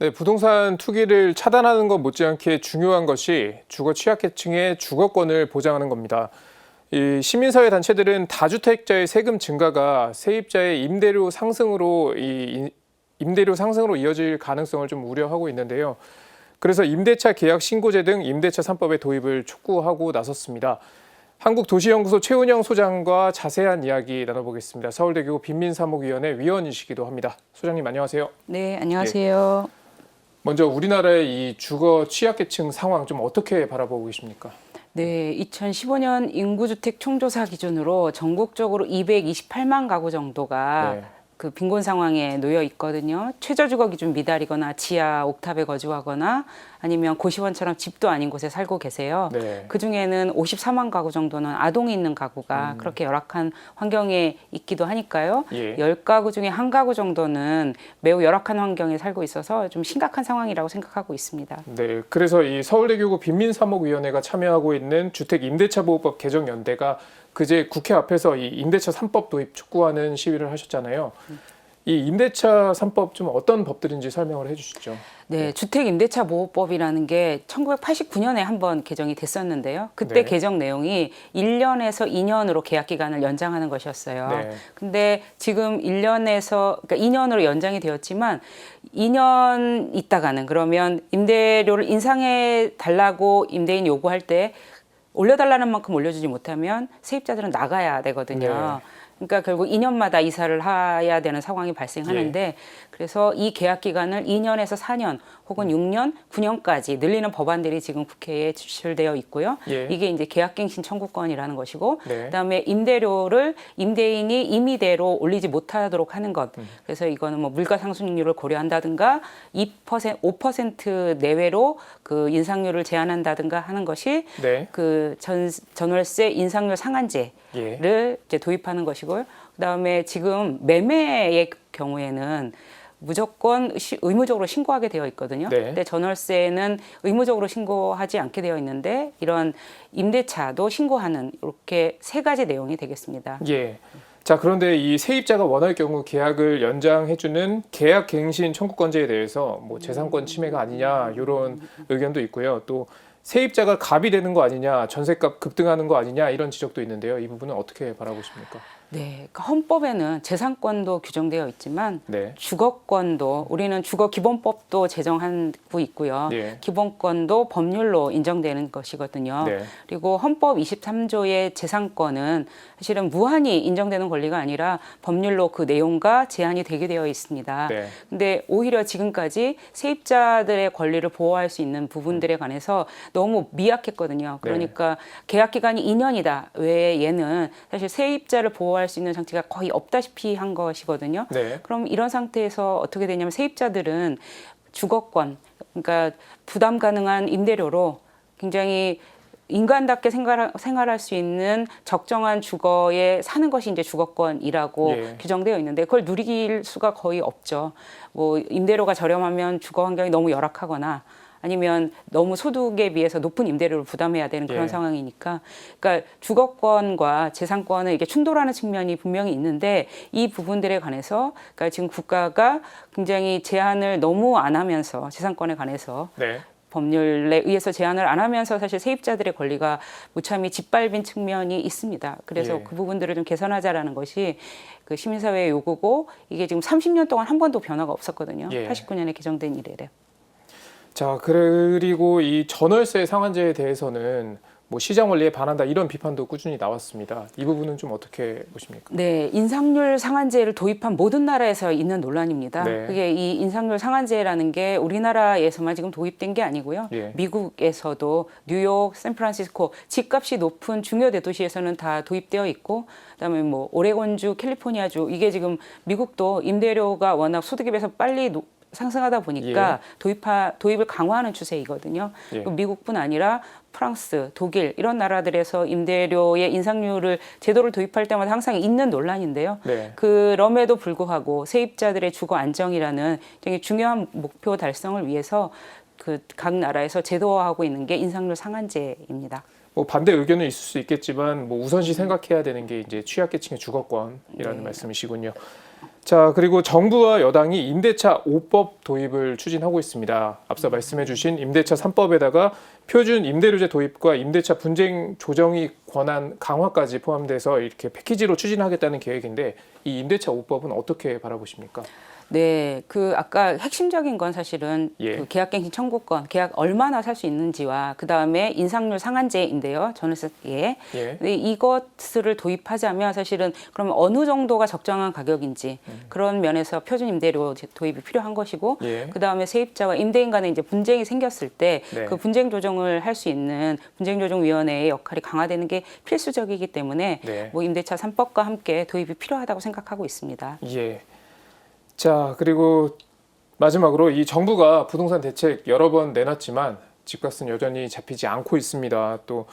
네, 부동산 투기를 차단하는 것 못지않게 중요한 것이 주거 취약계층의 주거권을 보장하는 겁니다. 이 시민사회 단체들은 다주택자의 세금 증가가 세입자의 임대료 상승으로 이어질 가능성을 좀 우려하고 있는데요. 그래서 임대차 계약 신고제 등 임대차 3법의 도입을 촉구하고 나섰습니다. 한국도시연구소 최은영 소장과 자세한 이야기 나눠보겠습니다. 서울대교 빈민사목위원회 위원이시기도 합니다. 소장님 안녕하세요. 네, 안녕하세요. 먼저 우리나라의 이 주거 취약계층 상황 좀 어떻게 바라보고 계십니까? 네, 2015년 인구주택 총조사 기준으로 전국적으로 228만 가구 정도가 네. 그 빈곤 상황에 놓여 있거든요. 최저주거 기준 미달이거나 지하 옥탑에 거주하거나 아니면 고시원처럼 집도 아닌 곳에 살고 계세요. 네. 그중에는 54만 가구 정도는 아동이 있는 가구가 그렇게 열악한 환경에 있기도 하니까요. 예. 10가구 중에 한 가구 정도는 매우 열악한 환경에 살고 있어서 좀 심각한 상황이라고 생각하고 있습니다. 네, 그래서 이 서울대교구 빈민사목위원회가 참여하고 있는 주택임대차보호법 개정연대가 그제 국회 앞에서 이 임대차 3법 도입 촉구하는 시위를 하셨잖아요. 이 임대차 3법 좀 어떤 법들인지 설명을 해주시죠. 네, 주택임대차보호법이라는 게 1989년에 한번 개정이 됐었는데요. 그때 네. 개정 내용이 1년에서 2년으로 계약 기간을 연장하는 것이었어요. 네. 근데 지금 1년에서 그러니까 2년으로 연장이 되었지만 2년 있다가는 그러면 임대료를 인상해 달라고 임대인이 요구할 때 올려달라는 만큼 올려주지 못하면 세입자들은 나가야 되거든요. 네. 그러니까 결국 2년마다 이사를 해야 되는 상황이 발생하는데 그래서 이 계약 기간을 2년에서 4년 혹은 6년, 9년까지 늘리는 법안들이 지금 국회에 제출되어 있고요. 예. 이게 이제 계약갱신 청구권이라는 것이고 네. 그다음에 임대료를 임대인이 임의대로 올리지 못하도록 하는 것. 그래서 이거는 뭐 물가 상승률을 고려한다든가 2%, 5% 내외로 그 인상률을 제한한다든가 하는 것이 네. 그 전월세 인상률 상한제를 예. 이제 도입하는 것이고요. 그다음에 지금 매매의 경우에는 무조건 의무적으로 신고하게 되어 있거든요. 네. 근데 전월세는 의무적으로 신고하지 않게 되어 있는데 이런 임대차도 신고하는 이렇게 세 가지 내용이 되겠습니다. 예. 자, 그런데 이 세입자가 원할 경우 계약을 연장해주는 계약갱신 청구권제에 대해서 뭐 재산권 침해가 아니냐 이런 의견도 있고요. 또 세입자가 갑이 되는 거 아니냐, 전셋값 급등하는 거 아니냐 이런 지적도 있는데요. 이 부분은 어떻게 바라보십니까? 네, 그러니까 헌법에는 재산권도 규정되어 있지만 네. 주거권도 우리는 주거기본법도 제정하고 있고요. 예. 기본권도 법률로 인정되는 것이거든요. 네. 그리고 헌법 23조의 재산권은 사실은 무한히 인정되는 권리가 아니라 법률로 그 내용과 제한이 되게 되어 있습니다. 네. 근데 오히려 지금까지 세입자들의 권리를 보호할 수 있는 부분들에 관해서 너무 미약했거든요. 그러니까 계약 기간이 2년이다 외에 얘는 사실 세입자를 보호할 수 있는 장치가 거의 없다시피 한 것이거든요. 네. 그럼 이런 상태에서 어떻게 되냐면 세입자들은 주거권, 그러니까 부담 가능한 임대료로 굉장히 인간답게 생활할 수 있는 적정한 주거에 사는 것이 이제 주거권이라고 규정되어 있는데 그걸 누릴 수가 거의 없죠. 뭐 임대료가 저렴하면 주거 환경이 너무 열악하거나 아니면 너무 소득에 비해서 높은 임대료를 부담해야 되는 그런 상황이니까, 그러니까 주거권과 재산권을 이게 충돌하는 측면이 분명히 있는데 이 부분들에 관해서, 그러니까 지금 국가가 굉장히 제한을 너무 안 하면서 재산권에 관해서 법률에 의해서 제한을 안 하면서 사실 세입자들의 권리가 무참히 짓밟힌 측면이 있습니다. 그래서 그 부분들을 좀 개선하자라는 것이 그 시민사회의 요구고 이게 지금 30년 동안 한 번도 변화가 없었거든요. 89년에 개정된 이래래. 자, 그리고 이 전월세 상한제에 대해서는 뭐 시장 원리에 반한다 이런 비판도 꾸준히 나왔습니다. 이 부분은 좀 어떻게 보십니까? 네, 인상률 상한제를 도입한 모든 나라에서 있는 논란입니다. 그게 이 인상률 상한제라는 게 우리나라에서만 지금 도입된 게 아니고요. 미국에서도 뉴욕, 샌프란시스코 집값이 높은 중요 대도시에서는 다 도입되어 있고, 그다음에 뭐 오레곤주, 캘리포니아주 이게 지금 미국도 임대료가 워낙 소득에 비해서 빨리 상승하다 보니까 도입을 강화하는 추세이거든요. 미국뿐 아니라 프랑스, 독일 이런 나라들에서 임대료의 인상률을 제도를 도입할 때마다 항상 있는 논란인데요. 그럼에도 불구하고 세입자들의 주거 안정이라는 굉장히 중요한 목표 달성을 위해서 그 각 나라에서 제도화하고 있는 게 인상률 상한제입니다. 뭐 반대 의견은 있을 수 있겠지만 뭐 우선시 생각해야 되는 게 이제 취약계층의 주거권이라는 말씀이시군요. 자, 그리고 정부와 여당이 임대차 5법 도입을 추진하고 있습니다. 앞서 말씀해주신 임대차 3법에다가 표준 임대료제 도입과 임대차 분쟁 조정이 권한 강화까지 포함돼서 이렇게 패키지로 추진하겠다는 계획인데 이 임대차 5법은 어떻게 바라보십니까? 네, 그 아까 핵심적인 건 사실은 예. 그 계약갱신 청구권, 계약 얼마나 살 수 있는지와 그 다음에 인상률 상한제인데요. 전월세에 예. 근데 이것을 도입하자면 사실은 그러면 어느 정도가 적정한 가격인지 그런 면에서 표준 임대료 도입이 필요한 것이고 예. 그 다음에 세입자와 임대인 간에 이제 분쟁이 생겼을 때 네. 그 분쟁 조정을 할 수 있는 분쟁조정위원회의 역할이 강화되는 게 필수적이기 때문에 네. 뭐 임대차 3법과 함께 도입이 필요하다고 생각하고 있습니다. 예. 자, 그리고 마지막으로 이 정부가 부동산 대책 여러 번 내놨지만 집값은 여전히 잡히지 않고 있습니다. 또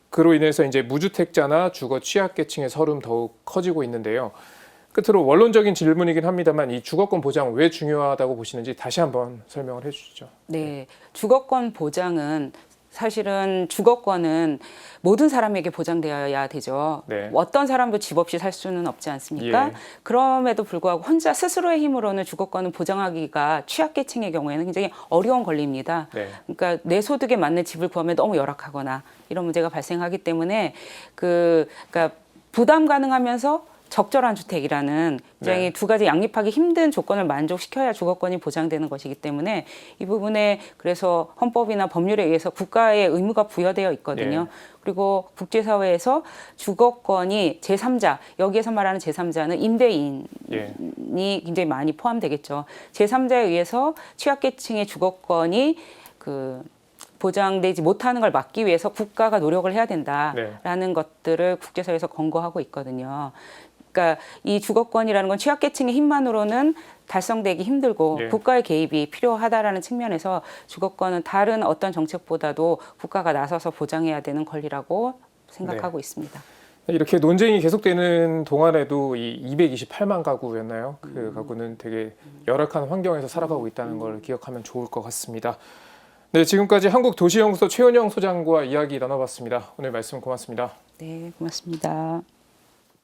그로 인해서 이제 무주택자나 주거 취약계층의 서름 더욱 커지고 있는데요. 끝으로 원론적인 질문이긴 합니다만 이 주거권 보장 왜 중요하다고 보시는지 다시 한번 설명을 해주시죠. 네, 주거권 보장은 사실은 주거권은 모든 사람에게 보장되어야 되죠. 네. 어떤 사람도 집 없이 살 수는 없지 않습니까? 예. 그럼에도 불구하고 혼자 스스로의 힘으로는 주거권을 보장하기가 취약계층의 경우에는 굉장히 어려운 권리입니다. 네. 그러니까 내 소득에 맞는 집을 구하면 너무 열악하거나 이런 문제가 발생하기 때문에 그러니까 부담 가능하면서 적절한 주택이라는 굉장히 네. 두 가지 양립하기 힘든 조건을 만족시켜야 주거권이 보장되는 것이기 때문에 이 부분에 그래서 헌법이나 법률에 의해서 국가의 의무가 부여되어 있거든요. 네. 그리고 국제사회에서 주거권이 제3자, 여기에서 말하는 제3자는 임대인이 예. 굉장히 많이 포함되겠죠. 제3자에 의해서 취약계층의 주거권이 보장되지 못하는 걸 막기 위해서 국가가 노력을 해야 된다라는 것들을 국제사회에서 권고하고 있거든요. 그러니까 이 주거권이라는 건 취약계층의 힘만으로는 달성되기 힘들고 예. 국가의 개입이 필요하다라는 측면에서 주거권은 다른 어떤 정책보다도 국가가 나서서 보장해야 되는 권리라고 생각하고 있습니다. 이렇게 논쟁이 계속되는 동안에도 이 228만 가구였나요? 그 가구는 되게 열악한 환경에서 살아가고 있다는 걸 기억하면 좋을 것 같습니다. 네, 지금까지 한국도시연구소 최은영 소장과 이야기 나눠봤습니다. 오늘 말씀 고맙습니다. 네, 고맙습니다.